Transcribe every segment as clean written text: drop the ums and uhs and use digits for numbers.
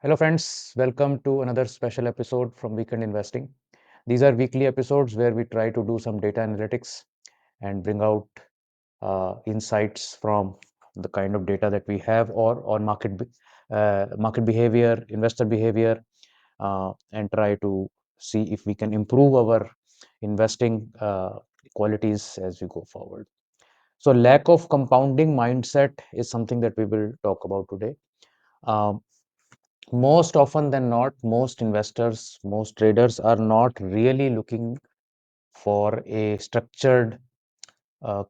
Hello, friends. Welcome to another special episode from Weekend Investing. These are weekly episodes where we try to do some data analytics and bring out insights from the kind of data that we have or on market behavior, investor behavior, and try to see if we can improve our investing qualities as we go forward. So, lack of compounding mindset is something that we will talk about today. Um, Most often than not, most investors, most traders are not really looking for a structured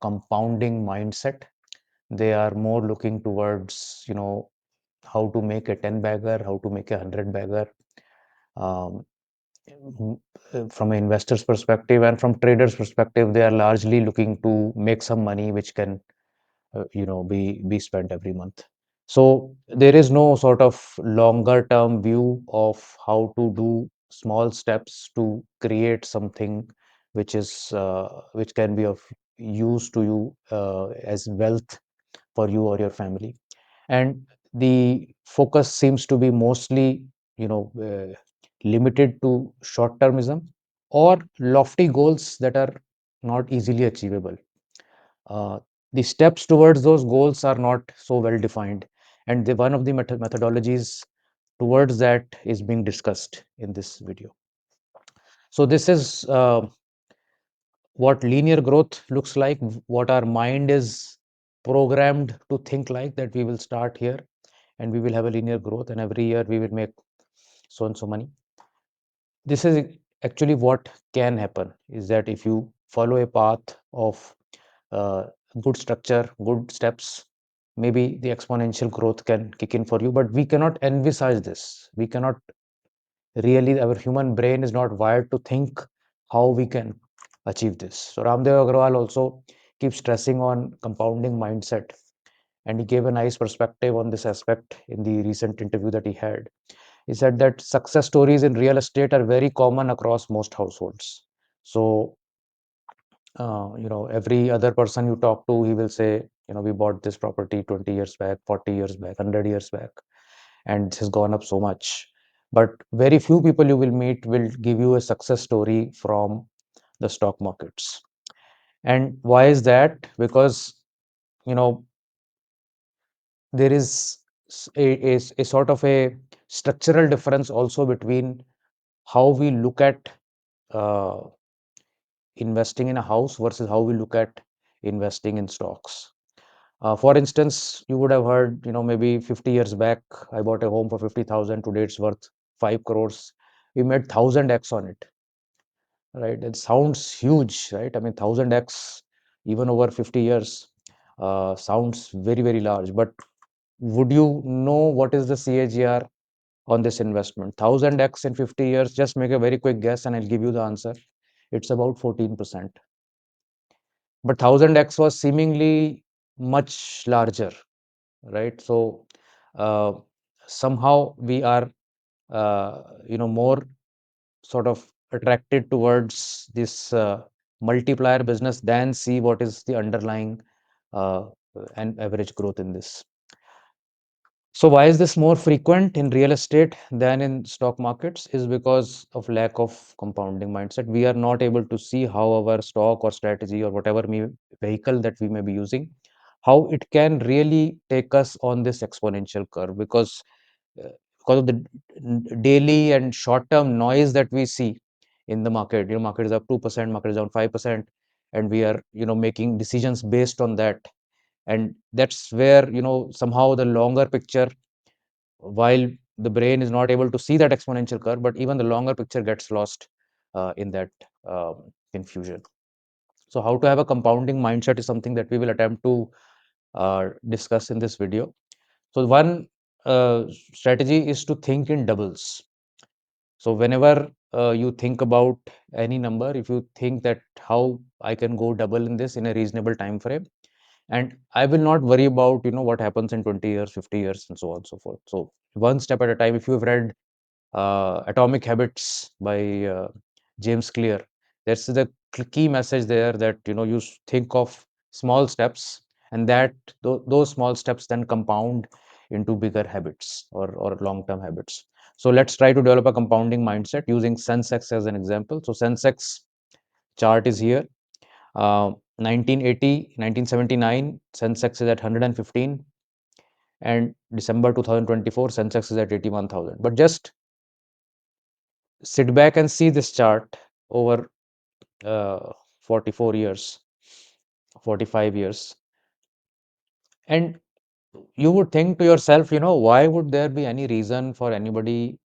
compounding mindset. They are more looking towards, how to make a 10 bagger, how to make a 100 bagger. Um, from an investor's perspective and from traders' perspective, they are largely looking to make some money which can be spent every month. So there is no sort of longer term view of how to do small steps to create something which can be of use to you as wealth for you or your family. And the focus seems to be mostly limited to short termism or lofty goals that are not easily achievable. uh, the steps towards those goals are not so well defined, and one of the methodologies towards that is being discussed in this video. So this is what linear growth looks like, what our mind is programmed to think like, that we will start here and we will have a linear growth and every year we will make so and so money. This is actually what can happen, is that if you follow a path of uh, good structure, good steps, maybe the exponential growth can kick in for you. But we cannot envisage this. We cannot really, our human brain is not wired to think how we can achieve this. So Ramdev Agrawal also keeps stressing on compounding mindset. And he gave a nice perspective on this aspect in the recent interview that he had. He said that success stories in real estate are very common across most households. So every other person you talk to, he will say, we bought this property 20 years back, 40 years back, 100 years back, and it has gone up so much. But very few people you will meet will give you a success story from the stock markets. And why is that? Because, you know, there is a sort of a structural difference also between how we look at uh, investing in a house versus how we look at investing in stocks. For instance, you would have heard, maybe 50 years back, I bought a home for 50,000. Today it's worth 5 crores. We made 1000x on it, right? It sounds huge, right? I mean, 1000x even over 50 years sounds very, very large. But would you know what is the CAGR on this investment? 1000x in 50 years, just make a very quick guess and I'll give you the answer. It's about 14%. But 1000x was seemingly much larger, right? So uh, somehow we are more sort of attracted towards this multiplier business than see what is the underlying uh, and average growth in this. So why is this more frequent in real estate than in stock markets? Is because of lack of compounding mindset. We are not able to see how our stock or strategy or whatever vehicle that we may be using, how it can really take us on this exponential curve, uh, because of the daily and short term noise that we see in the market. Market is up 2%, market is down 5%, and we are making decisions based on that. And that's where somehow the longer picture, while the brain is not able to see that exponential curve, but even the longer picture gets lost in that confusion. So how to have a compounding mindset is something that we will attempt to discuss in this video. So one strategy is to think in doubles. So whenever you think about any number, if you think that how I can go double in this in a reasonable time frame, and I will not worry about what happens in 20 years, 50 years, and so on and so forth. So one step at a time. If you've read Atomic Habits by James Clear, that's the key message there, that you think of small steps, and that those small steps then compound into bigger habits or long-term habits. So let's try to develop a compounding mindset using Sensex as an example. So Sensex chart is here. 1980, 1979, Sensex is at 115, and December 2024, Sensex is at 81,000. But just sit back and see this chart over 44 years, 45 years. And you would think to yourself, why would there be any reason for anybody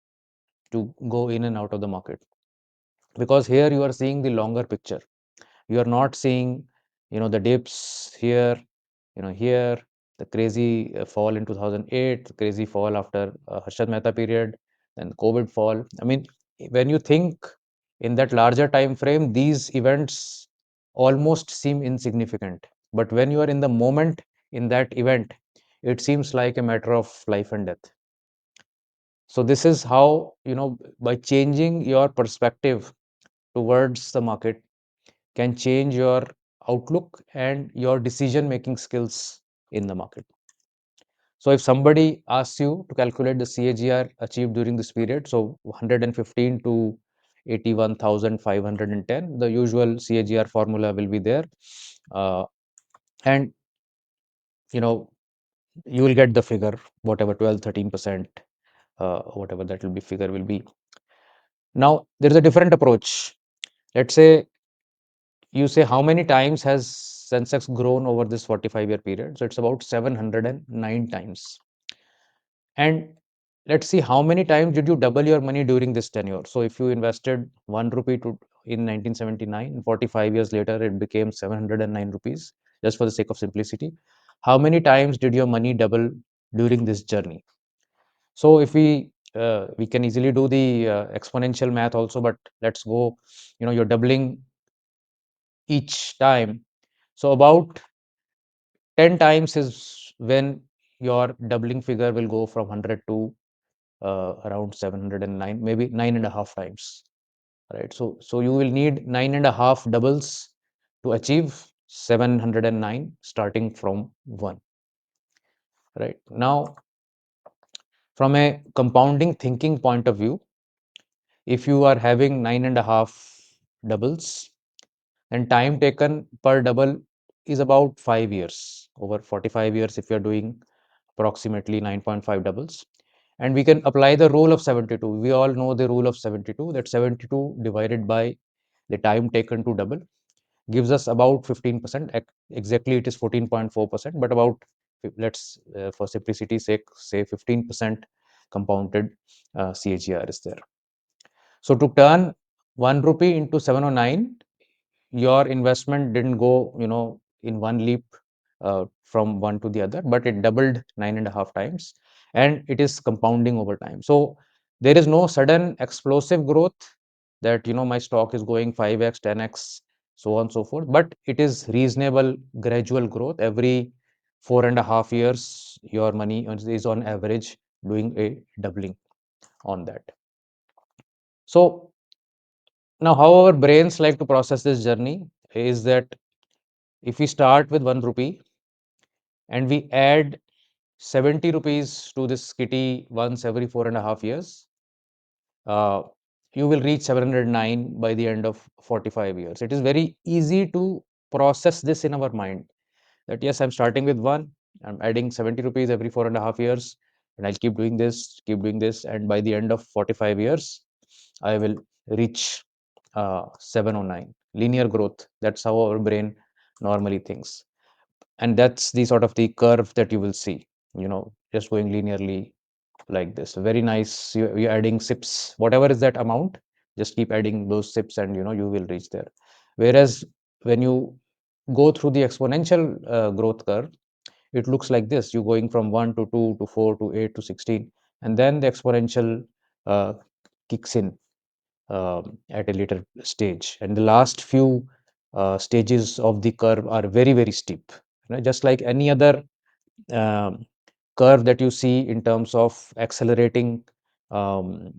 to go in and out of the market? Because here you are seeing the longer picture. You are not seeing, the dips here, here, the crazy fall in 2008, the crazy fall after Harshad Mehta period, then COVID fall. I mean, when you think in that larger time frame, these events almost seem insignificant. But when you are in the moment in that event, it seems like a matter of life and death. So this is how, by changing your perspective towards the market can change your outlook and your decision making skills in the market. So if somebody asks you to calculate the CAGR achieved during this period, so 115 to 81,510, the usual CAGR formula will be there. And you know you will get the figure, whatever 12, 13%, whatever that will be, figure will be. Now there is a different approach. Let's say you say how many times has Sensex grown over this 45-year period? So it's about 709 times. And let's see how many times did you double your money during this tenure. So if you invested 1 rupee in 1979, 45 years later it became 709 rupees, just for the sake of simplicity. How many times did your money double during this journey? So if we can easily do the exponential math also, but let's go, you're doubling each time. So about 10 times is when your doubling figure will go from 100 to around 709, maybe 9.5 times, right? So you will need 9.5 doubles to achieve 709 starting from 1, right? Now, from a compounding thinking point of view, if you are having 9.5 doubles, then time taken per double is about 5 years. Over 45 years, if you are doing approximately 9.5 doubles. And we can apply the rule of 72. We all know the rule of 72, that 72 divided by the time taken to double gives us about 15%. Exactly, it is 14.4%, but about, let's, for simplicity's sake, say 15% compounded CAGR is there. So to turn 1 rupee into 709, your investment didn't go, in one leap from one to the other, but it doubled 9.5 times, and it is compounding over time. So there is no sudden explosive growth that, my stock is going 5x, 10x, so on and so forth, but it is reasonable gradual growth. Every 4.5 years, your money is on average doing a doubling on that. So now, how our brains like to process this journey is that if we start with 1 rupee and we add 70 rupees to this kitty once every 4.5 years, uh, you will reach 709 by the end of 45 years. It is very easy to process this in our mind that yes, I'm starting with 1, I'm adding 70 rupees every 4.5 years, and I'll keep doing this, and by the end of 45 years, I will reach 709. Linear growth. That's how our brain normally thinks. And that's the sort of the curve that you will see, just going linearly like this. Very nice. You're adding sips, whatever is that amount, just keep adding those sips and, you will reach there. Whereas when you go through the exponential growth curve, it looks like this. You're going from 1 to 2 to 4 to 8 to 16, and then the exponential uh, kicks in at a later stage. And the last few stages of the curve are very, very steep. Just like any other um, curve that you see in terms of accelerating, in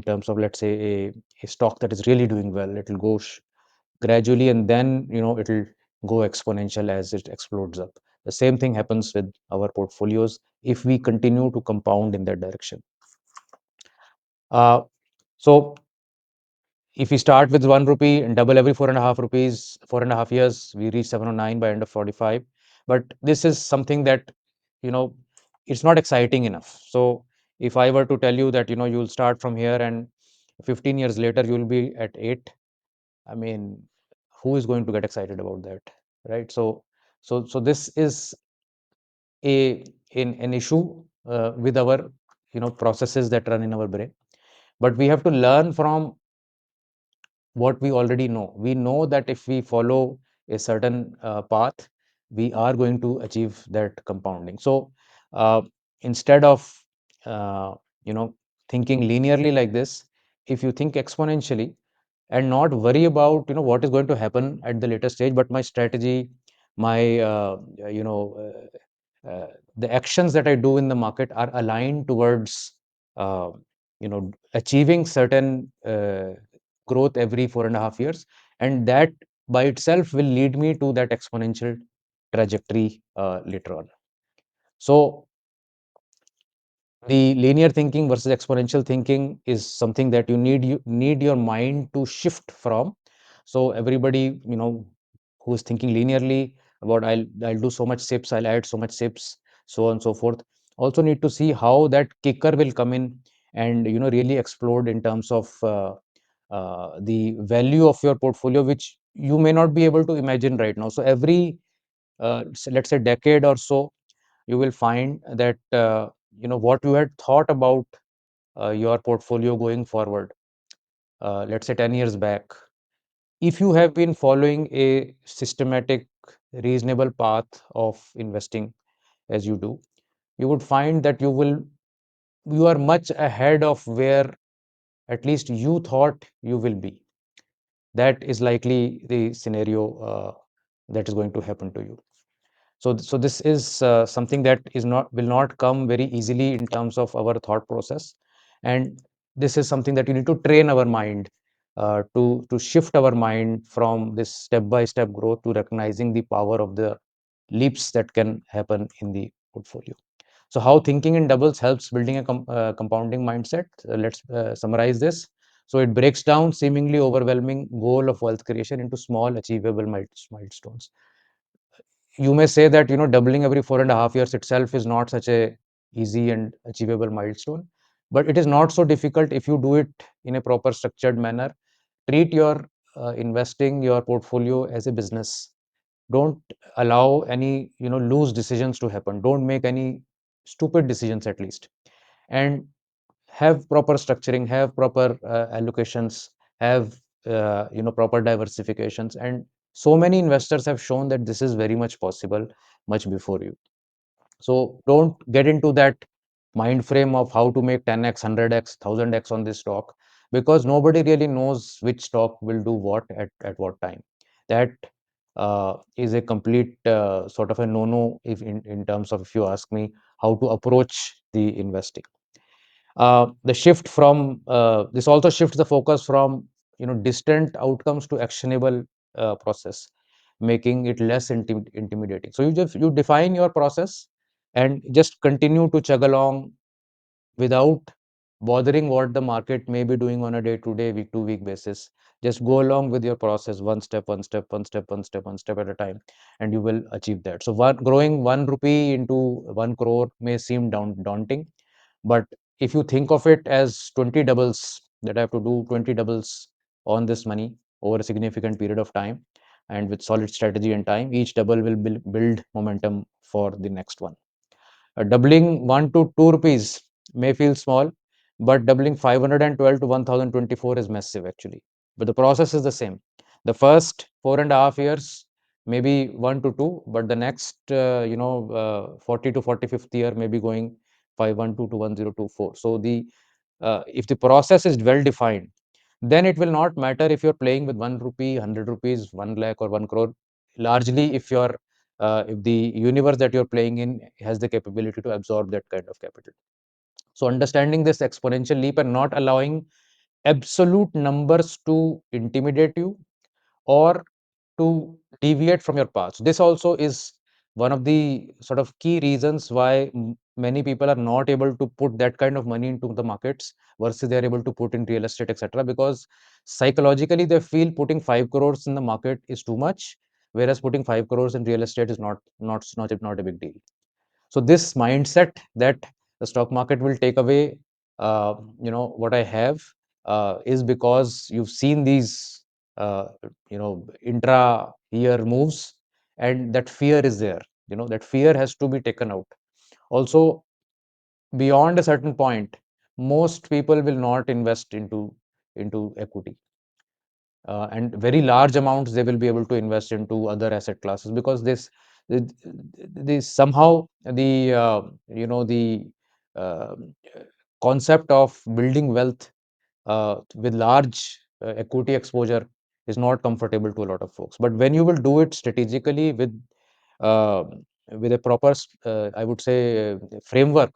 terms of, let's say, a stock that is really doing well, it will go gradually, and then, it'll go exponential as it explodes up. The same thing happens with our portfolios if we continue to compound in that direction. So if we start with 1 rupee and double every 4.5 rupees, 4.5 years, we reach 709 by end of 45. But this is something that, you know, it's not exciting enough. So if I were to tell you that, you'll start from here and 15 years later you'll be at 8, I mean, who is going to get excited about that, right? So this is a an issue with our, processes that run in our brain. But we have to learn from what we already know. We know that if we follow a certain path, we are going to achieve that compounding. So uh, instead of uh, you know thinking linearly like this, if you think exponentially and not worry about what is going to happen at the later stage, but my strategy, my the actions that I do in the market are aligned towards achieving certain growth every 4.5 years, and that by itself will lead me to that exponential trajectory later on. So the linear thinking versus exponential thinking is something that you need your mind to shift from. So everybody, who is thinking linearly about I'll do so much sips, I'll add so much sips, so on and so forth, also need to see how that kicker will come in and really explode in terms of the value of your portfolio, which you may not be able to imagine right now. So every let's say decade or so, you will find that what you had thought about your portfolio going forward, let's say 10 years back, if you have been following a systematic, reasonable path of investing as you do, you would find that you are much ahead of where at least you thought you will be. That is likely the scenario that is going to happen to you. So this is something that will not come very easily in terms of our thought process, and this is something that you need to train our mind to shift our mind from this step by step growth to recognizing the power of the leaps that can happen in the portfolio. So how thinking in doubles helps building a compounding mindset? Let's summarize this. So it breaks down seemingly overwhelming goal of wealth creation into small achievable milestones. You may say that doubling every 4.5 years itself is not such a easy and achievable milestone, but it is not so difficult if you do it in a proper structured manner. Treat your investing, your portfolio as a business. Don't allow any loose decisions to happen. Don't make any stupid decisions at least, and have proper structuring, have proper allocations, have proper diversifications. And so many investors have shown that this is very much possible much before you. So don't get into that mind frame of how to make 10x, 100x, 1000x on this stock, because nobody really knows which stock will do what at what time. That is a complete sort of a no-no if in terms of, if you ask me, how to approach the investing. The shift from this also shifts the focus from distant outcomes to actionable process, making it less intimidating. So you define your process and just continue to chug along without bothering what the market may be doing on a day-to-day, week-to-week basis. Just go along with your process, one step, one step, one step, one step, one step at a time, and you will achieve that. So growing 1 rupee into 1 crore may seem daunting, but if you think of it as 20 doubles, that I have to do 20 doubles on this money over a significant period of time, and with solid strategy and time, each double will build momentum for the next one. Doubling 1 to 2 rupees may feel small, but doubling 512 to 1024 is massive actually. But the process is the same. The first 4.5 years, maybe 1 to 2, but the next, 40 to 45th year may be going 512 to 1024. So if the process is well defined, then it will not matter if you're playing with 1 rupee, 100 rupees, 1 lakh, or 1 crore. Largely, if the universe that you're playing in has the capability to absorb that kind of capital. So understanding this exponential leap and not allowing absolute numbers to intimidate you or to deviate from your path. This also is one of the sort of key reasons why many people are not able to put that kind of money into the markets versus they are able to put in real estate, etc. Because psychologically they feel putting 5 crores in the market is too much, whereas putting 5 crores in real estate is not a big deal. So this mindset that the stock market will take away, what I have, is because you've seen these, intra-year moves, and that fear is there. That fear has to be taken out. Also, beyond a certain point, most people will not invest into equity, and very large amounts they will be able to invest into other asset classes, because this somehow the uh, concept of building wealth with large equity exposure is not comfortable to a lot of folks. But when you will do it strategically uh, with a proper I would say framework,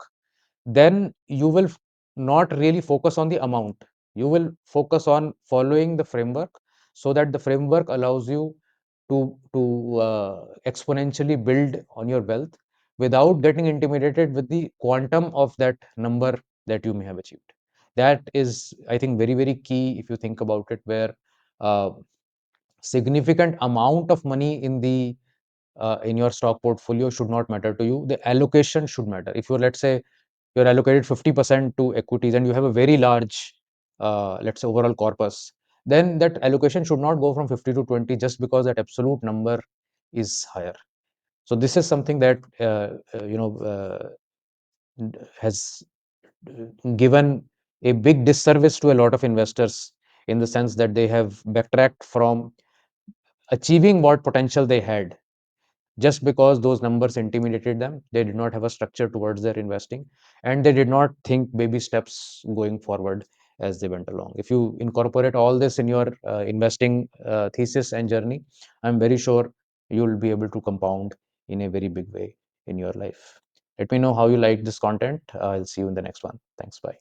then you will not really focus on the amount. You will focus on following the framework, so that the framework allows you to exponentially build on your wealth without getting intimidated with the quantum of that number that you may have achieved. That is, I think, very, very key if you think about it, where uh, significant amount of money in your stock portfolio should not matter to you. The allocation should matter. If you're, let's say, you're allocated 50% to equities and you have a very large, let's say, overall corpus, then that allocation should not go from 50 to 20 just because that absolute number is higher. So this is something that has given a big disservice to a lot of investors, in the sense that they have backtracked from achieving what potential they had just because those numbers intimidated them. They did not have a structure towards their investing, and they did not think baby steps going forward as they went along. If you incorporate all this in your investing thesis and journey, I'm very sure you'll be able to compound in a very big way in your life. Let me know how you like this content. I'll see you in the next one. Thanks. Bye.